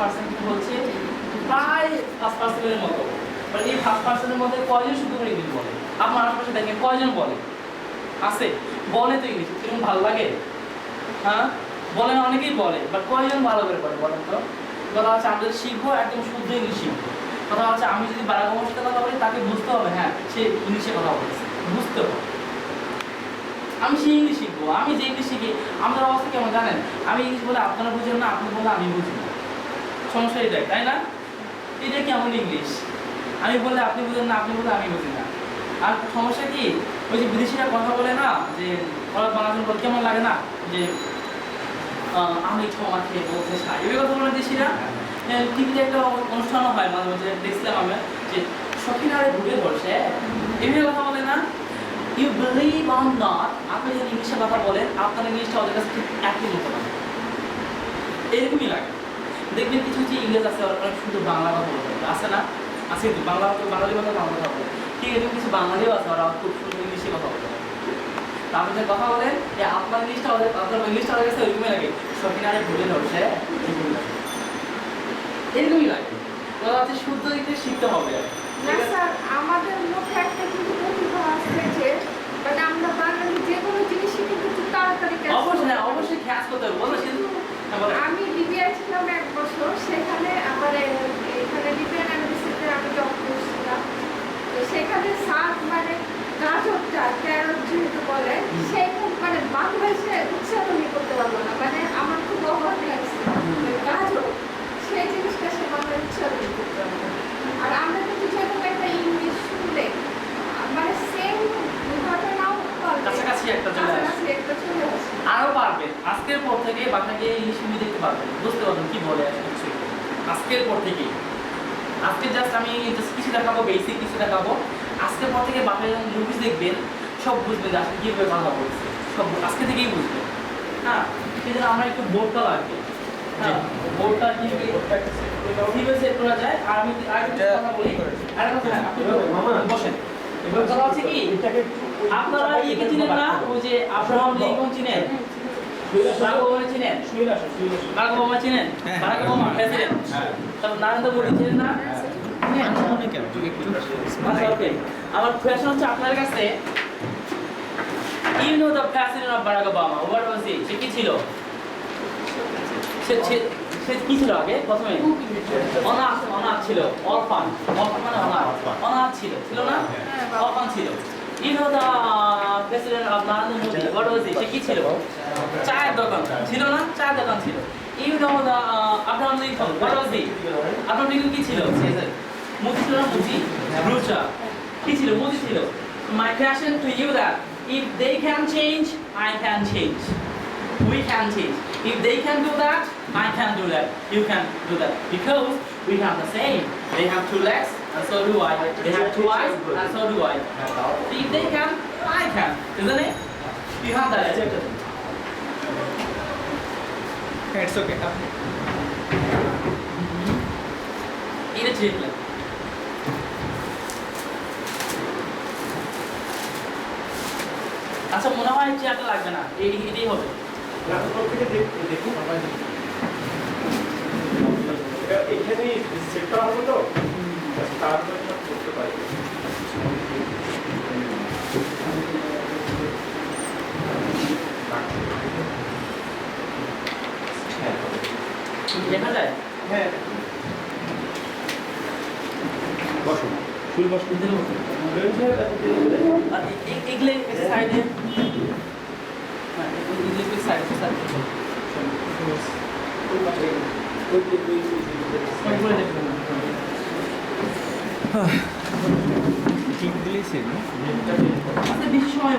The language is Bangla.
পার্সেন্ট হচ্ছে প্রায় 5%-এর মতো। মানে এই 5%-এর মধ্যে কয়জন শুদ্ধ করে ইংলিশ বলে? আপনার আশেপাশে দেখেন কয়জন বলে? আছে, বলে তো ইংলিশ, কিরকম ভালো লাগে? হ্যাঁ বলে না, অনেকেই বলে, বাট কয়জন ভালো করে বলে বলেন তো? কথা হচ্ছে আমরা যদি শিখবো একদম শুদ্ধ ইংলিশ শিখবো। কথা হচ্ছে আমি যদি বারাগমের সাথে কথা বলি তাকে বুঝতে হবে, হ্যাঁ সে ইংলিশে কথা বলছে, বুঝতে হবে। আমি সেই ইংলিশ শিখবো, আমি যে ইংলিশ শিখি আমাদের অবস্থা কেমন জানেন? আমি ইংলিশ বলে আপনারা বুঝেন না, আপনি বলে আমি বুঝি না, সমস্যা এটাই, তাই না? এটা কেমন ইংলিশ? আমি বললে আপনি বুঝেন না, আপনি বলে আমি বুঝি না। আর সমস্যা কি, ওই যে বিদেশিরা কথা বলে না, যে ওরা বাংলাদেশ বলে কেমন লাগে না, যে আমি ক্ষমা খেয়ে বলতে চাই, এই কথা বলে দেশিরা। টিভিতে একটা অনুষ্ঠানও হয় মাঝে মাঝে দেখছিলাম আমি, যে সখিনারে ঢুকে বসে এভাবে কথা বলে না। ইউ বিলিভ অর নট, আপনি যদি ইংলিশে কথা বলেন আপনার ইংলিশটা ওদের কাছে ঠিক একই মতো না, এরকমই লাগে। দেখবেন কিছু কিছু ইংরেজ আছে ওরা শুধু বাংলা কথা বলতে আছে না, আছে কিন্তু বাংলা বাঙালি কথা বাংলা কথা বলে, ঠিক এরকম কিছু বাঙালিও আছে ওরা খুব সুন্দর ইংলিশে কথা বলতে পারে। তা আপনি যে কথা বলেন যে আপনার ইংলিশটা ওদের, আপনার ইংলিশটা ওদের কাছে ওইরকমই লাগে, সখিনারে ভুলে ধরছে এরকমই লাগে। ওরা হচ্ছে শুদ্ধ দিকে শিখতে হবে। না স্যার, আমাদের মধ্যে একটা কিন্তু প্রতিভা আছে যে মানে আমরা বাঙালি যে কোনো জিনিসই কিন্তু খুব তাড়াতাড়ি catch অবশ্যই, করতে হ্যাঁ পারি। অবশ্যই খ্যাচ করতে হবে, বলো কিন্তু আমি লিবিয়ায় ছিলাম 1 বছর, সেখানে আমার এখানে লিবিয়ান এমবাসিতে আমি জব করছিলাম। তো সেখানে স্যার মানে গাজরটা ক্যারট যেহেতু বলে সেই মানে বাংলাদেশে উচ্চারণই করতে পারবো না, মানে আমার খুব অবাক লাগছে গাজর সেই জিনিসটা সে বাংলা উচ্চারণ করতে পারবো না। আর আমরা কিন্তু যেরকম একটা ইংলিশ শুনলে মানে সেম ঘটনাও কাছাকাছি একটা চলে আসে। কাছাকাছি একটা চলে আসে। আরো পারবেন, আজকের পর থেকে বাংলাকে ইংলিশ মুভি দেখতে পারবেন, বুঝতে পারবেন কি বলে আসলে কিছু। আজকের পর থেকে, আজকে জাস্ট আমি জাস্ট কিছু দেখাবো, বেসিক কিছু দেখাবো। আজকের পর থেকে বাংলা মুভিজ দেখবেন, সব বুঝবেন যে আসলে কীভাবে কথা বলছে, সব আজকে থেকেই বুঝবেন। হ্যাঁ সেই জন্য আমার একটু বোর্ডটা লাগবে, হ্যাঁ বোর্ডটা কীভাবে সেট করা যায়। আর আমি আরেকটা কথা বলি, আরেকটা কথা, হ্যাঁ আপনি বসেন। এবার কথা হচ্ছে কি, আপনারা একে চিনেন না, ওই যে আব্রাহাম লিঙ্কন চিনেন, বারাক ওবামা চিনেন, বারাক ওবামা চিনেন, বারাক ওবামা প্রেসিডেন্ট, তারপর নরেন্দ্র মোদি চিনেন না? আচ্ছা ওকে, আমার কোয়েশ্চন হচ্ছে আপনার কাছে, you know the president of Barack Obama, what was he? সে কি ছিল? সে কি ছিল আগে প্রথমে? অনাথ ছিল, অরফান মানে অনাথ ছিল, ছিল না? অরফান ছিল। You know the president of Narendra Modi, what was he? সে কি ছিল? চায়ের দোকান ছিল না? চায়ের দোকান ছিল। You know the Abraham Lincoln, what was he? Abraham Lincoln কি ছিল? মোদি ছিল না? মোদি ব্রুচা কি ছিল? মোদি ছিল। My question to you that if they can change, I can change. We can change. If they can do that, I can do that. You can do that. Because we have the same. They have 2 legs, and so do I. They have 2 eyes, and so do I. If they can, I can. Isn't it? You have that. It's okay. এটা ঠিক না। আচ্ছা মনে হয় চেয়ারটা লাগবে না, এটাই হবে। এখানেই সেট করা হবে তো, তারপরে করতে পারি। দেখা যায়? হ্যাঁ বসুন, ফুল বসুন। আর এগুলো সাইডে, হ্যাঁ এগুলো সাইডে সাইডে ঠিক দিলেই সে আচ্ছা বেশি সময়